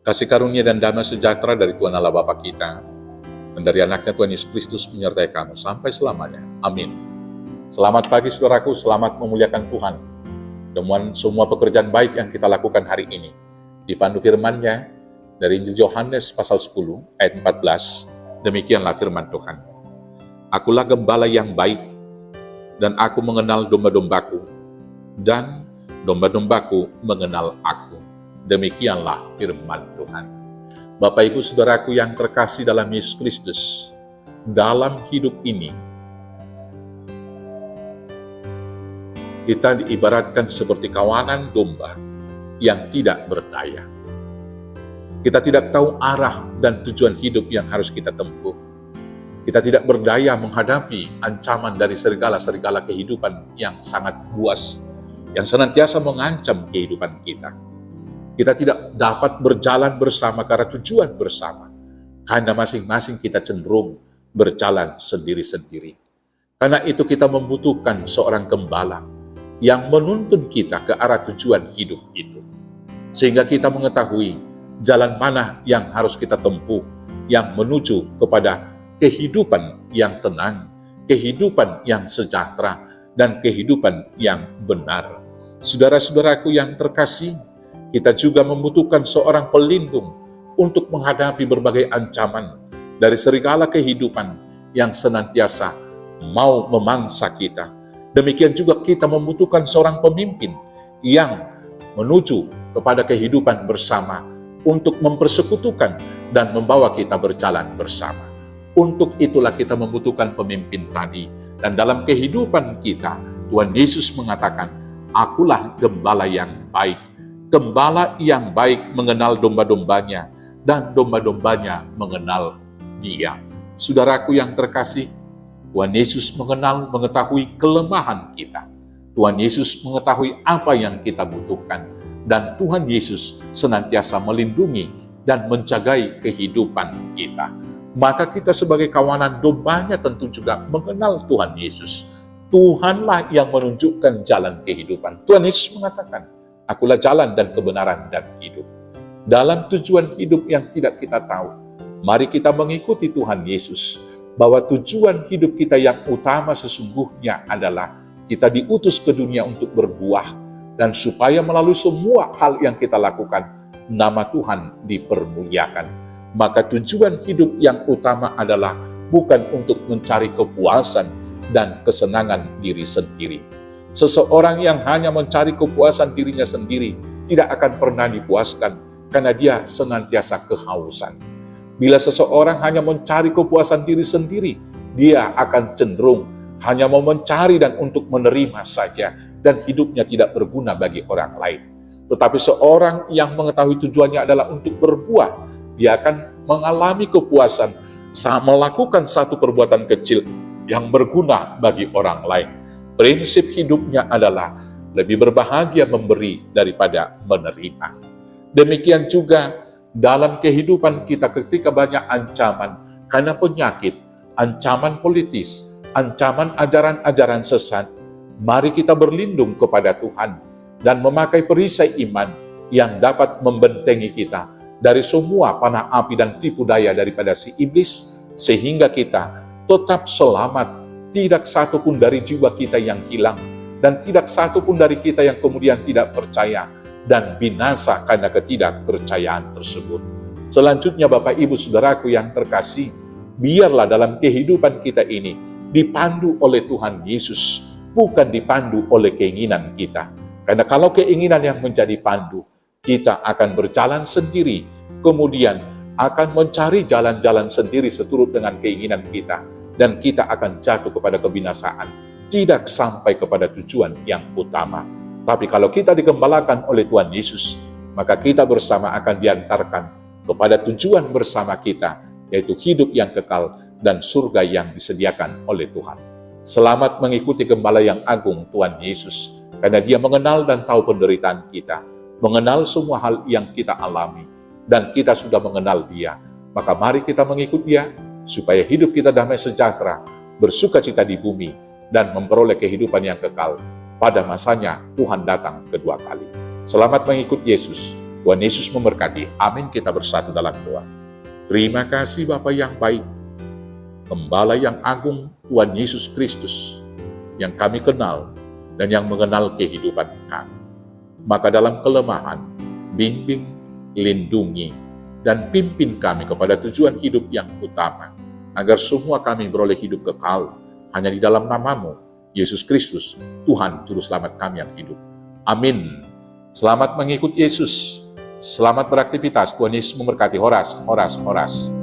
Kasih karunia dan damai sejahtera dari Tuhan Allah Bapa kita, dan dari anaknya Tuhan Yesus Kristus menyertai kamu sampai selamanya. Amin. Selamat pagi saudaraku, selamat memuliakan Tuhan. Dengan semua pekerjaan baik yang kita lakukan hari ini. Dipandu firman-Nya dari Injil Yohanes pasal 10 ayat 14, demikianlah firman Tuhan. Akulah gembala yang baik, dan aku mengenal domba-dombaku, dan domba-dombaku mengenal aku. Demikianlah firman Tuhan. Bapak Ibu Saudaraku yang terkasih dalam Yesus Kristus, dalam hidup ini, kita diibaratkan seperti kawanan domba yang tidak berdaya. Kita tidak tahu arah dan tujuan hidup yang harus kita tempuh. Kita tidak berdaya menghadapi ancaman dari serigala-serigala kehidupan yang sangat buas, yang senantiasa mengancam kehidupan kita. Kita tidak dapat berjalan bersama karena tujuan bersama, karena masing-masing kita cenderung berjalan sendiri-sendiri. Karena itu kita membutuhkan seorang gembala yang menuntun kita ke arah tujuan hidup itu. Sehingga kita mengetahui jalan mana yang harus kita tempuh, yang menuju kepada kehidupan yang tenang, kehidupan yang sejahtera, dan kehidupan yang benar. Saudara-saudaraku yang terkasih, kita juga membutuhkan seorang pelindung untuk menghadapi berbagai ancaman dari serigala kehidupan yang senantiasa mau memangsa kita. Demikian juga kita membutuhkan seorang pemimpin yang menuju kepada kehidupan bersama untuk mempersekutukan dan membawa kita berjalan bersama. Untuk itulah kita membutuhkan pemimpin tadi. Dan dalam kehidupan kita, Tuhan Yesus mengatakan, akulah gembala yang baik. Gembala yang baik mengenal domba-dombanya, dan domba-dombanya mengenal Dia. Saudaraku yang terkasih, Tuhan Yesus mengetahui kelemahan kita. Tuhan Yesus mengetahui apa yang kita butuhkan. Dan Tuhan Yesus senantiasa melindungi dan menjagai kehidupan kita. Maka kita sebagai kawanan dombanya tentu juga mengenal Tuhan Yesus. Tuhanlah yang menunjukkan jalan kehidupan. Tuhan Yesus mengatakan, akulah jalan dan kebenaran dan hidup. Dalam tujuan hidup yang tidak kita tahu, mari kita mengikuti Tuhan Yesus. Bahwa tujuan hidup kita yang utama sesungguhnya adalah kita diutus ke dunia untuk berbuah. Dan supaya melalui semua hal yang kita lakukan, nama Tuhan dipermuliakan. Maka tujuan hidup yang utama adalah bukan untuk mencari kepuasan dan kesenangan diri sendiri. Seseorang yang hanya mencari kepuasan dirinya sendiri tidak akan pernah dipuaskan karena dia senantiasa kehausan. Bila seseorang hanya mencari kepuasan diri sendiri, dia akan cenderung hanya mau mencari dan untuk menerima saja dan hidupnya tidak berguna bagi orang lain. Tetapi seorang yang mengetahui tujuannya adalah untuk berbuah, dia akan mengalami kepuasan saat melakukan satu perbuatan kecil yang berguna bagi orang lain. Prinsip hidupnya adalah lebih berbahagia memberi daripada menerima. Demikian juga dalam kehidupan kita ketika banyak ancaman karena penyakit, ancaman politis, ancaman ajaran-ajaran sesat, mari kita berlindung kepada Tuhan dan memakai perisai iman yang dapat membentengi kita dari semua panah api dan tipu daya daripada si iblis, sehingga kita tetap selamat. Tidak satu pun dari jiwa kita yang hilang, dan tidak satu pun dari kita yang kemudian tidak percaya dan binasa karena ketidakpercayaan tersebut. Selanjutnya Bapak Ibu Saudaraku yang terkasih, biarlah dalam kehidupan kita ini dipandu oleh Tuhan Yesus, bukan dipandu oleh keinginan kita. Karena kalau keinginan yang menjadi pandu, kita akan berjalan sendiri, kemudian akan mencari jalan-jalan sendiri seturut dengan keinginan kita, dan kita akan jatuh kepada kebinasaan, tidak sampai kepada tujuan yang utama. Tapi kalau kita digembalakan oleh Tuhan Yesus, maka kita bersama akan diantarkan kepada tujuan bersama kita, yaitu hidup yang kekal dan surga yang disediakan oleh Tuhan. Selamat mengikuti Gembala yang agung Tuhan Yesus, karena Dia mengenal dan tahu penderitaan kita, mengenal semua hal yang kita alami, dan kita sudah mengenal Dia. Maka mari kita mengikut Dia, supaya hidup kita damai sejahtera, bersuka cita di bumi, dan memperoleh kehidupan yang kekal. Pada masanya Tuhan datang kedua kali. Selamat mengikut Yesus. Tuhan Yesus memberkati. Amin. Kita bersatu dalam doa. Terima kasih Bapa yang baik, Gembala yang agung, Tuhan Yesus Kristus, yang kami kenal dan yang mengenal kehidupan kami. Maka dalam kelemahan, bimbing, lindungi, dan pimpin kami kepada tujuan hidup yang utama, agar semua kami beroleh hidup kekal hanya di dalam nama-Mu, Yesus Kristus, Tuhan Juru Selamat kami yang hidup. Amin. Selamat mengikut Yesus. Selamat beraktivitas. Tuhan Yesus memberkati. Horas, horas, horas.